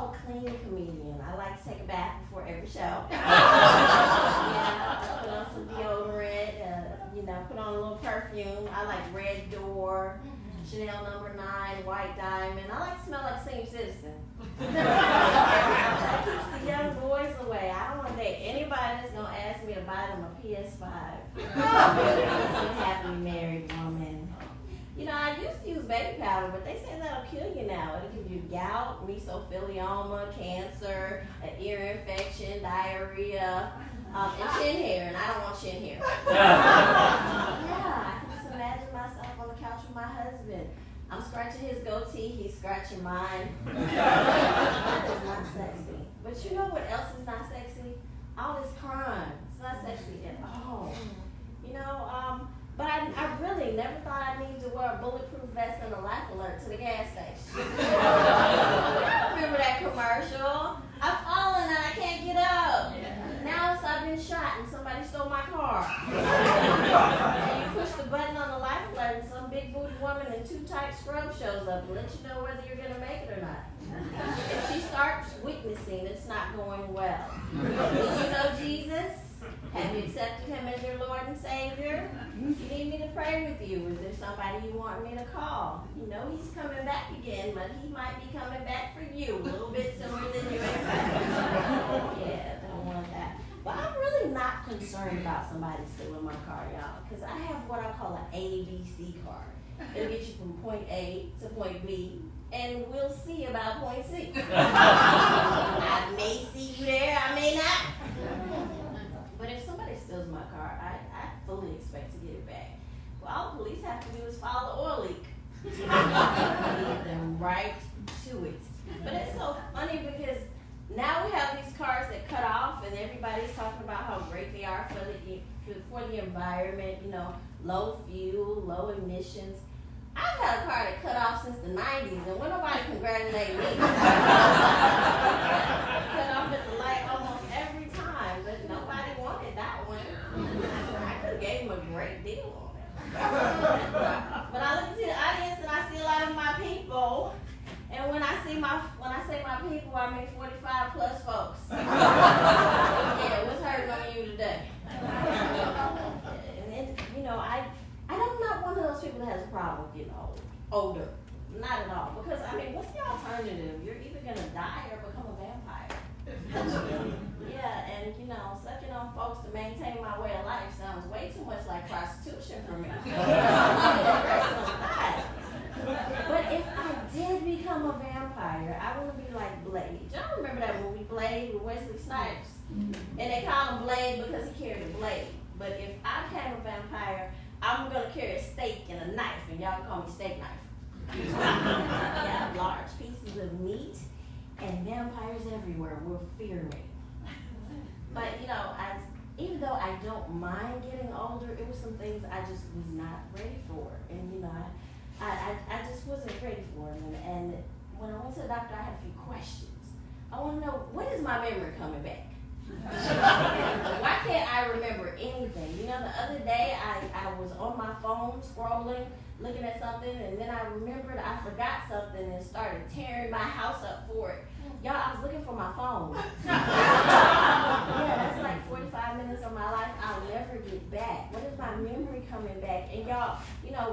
called clean comedian. I like to take a bath before every show. Put on some deodorant, put on a little perfume. I like Red Door, Chanel No. 9, White Diamond. I like to smell like a senior citizen. That keeps the young boys away. I don't want to date anybody that's going to ask me to buy them a PS5. I'm a happily married woman. I used to use baby powder, but they say that'll kill you now. It'll give you gout, mesothelioma, cancer, an ear infection, diarrhea, and chin hair, and I don't want chin hair. I can just imagine myself on the couch with my husband. I'm scratching his goatee, he's scratching mine. That is not sexy. But you know what else is not sexy? All this crime. It's not sexy at all. But I really never thought I needed to wear a bulletproof vest and a life alert to the gas station. Remember that commercial? I've fallen and I can't get up. Now I've been shot and somebody stole my car. And you push the button on the life alert and some big booty woman in too tight scrub shows up and let you know whether you're going to make it or not. If she starts witnessing, it's not going well. Do you know Jesus? Have you accepted him as your Lord and Savior? You need me to pray with you. Is there somebody you want me to call? He's coming back again, but he might be coming back for you a little bit sooner than you expect. Don't want that. But I'm really not concerned about somebody stealing my car, y'all, because I have what I call an ABC card. It'll get you from point A to point B, and we'll see about point C. I may see you there, I may not. But if somebody steals my car, I fully expect to get it back. Well, all the police have to do is file the oil leak. Lead them right to it. But it's so funny because now we have these cars that cut off, and everybody's talking about how great they are for the environment. Low fuel, low emissions. I've had a car that cut off since the 90s, and when nobody congratulated me. Cut off at the light almost every time, but nobody wanted that one. I could have gave him a great deal on it. But I look into the audience and I see a lot of my people, and when I say my people, I mean 45 plus folks. What's hurting on you today? And then, I'm not one of those people that has a problem with getting older. Not at all. Because, what's the alternative? You're either going to die or become a vampire. And, sucking on folks to maintain my way of life sounds way too much like prostitution for me. But if I did become a vampire, I want to be like Blade. Y'all remember that movie Blade with Wesley Snipes? And they called him Blade because he carried a blade. But if I became a vampire, I'm going to carry a steak and a knife, and y'all can call me Steak Knife. Large pieces of meat, and vampires everywhere will fear me. But, even though I don't mind getting older, it was some things I just was not ready for. And, I just wasn't ready for them. And when I went to the doctor, I had a few questions. I want to know, when is my memory coming back? Why can't I remember anything? The other day I was on my phone scrolling, looking at something, and then I remembered I forgot something and started tearing my house up for it. Y'all, I was looking for my phone. That's like 45 minutes of my life I'll never get back. When is my memory coming back? And y'all,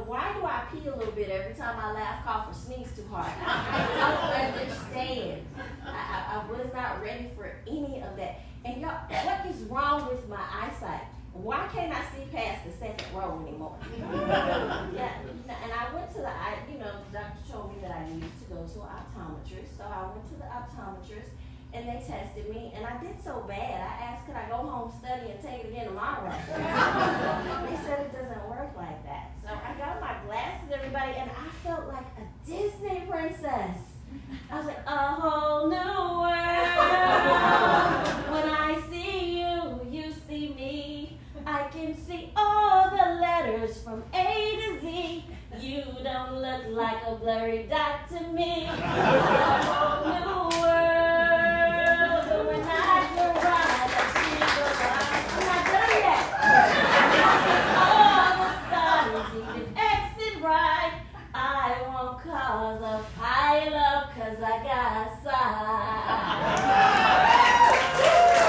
why do I pee a little bit every time I laugh, cough, or sneeze too hard? I don't understand. I was not ready for any of that. And y'all, what is wrong with my eyesight? Why can't I see past the second row anymore? And I went to the doctor told me that I needed to go to an optometrist. So I went to the optometrist, and they tested me, and I did so bad. I asked, could I go home, study, and take it again tomorrow? They said it doesn't work like that. So I got my glasses, everybody, and I felt like a Disney princess. I was like,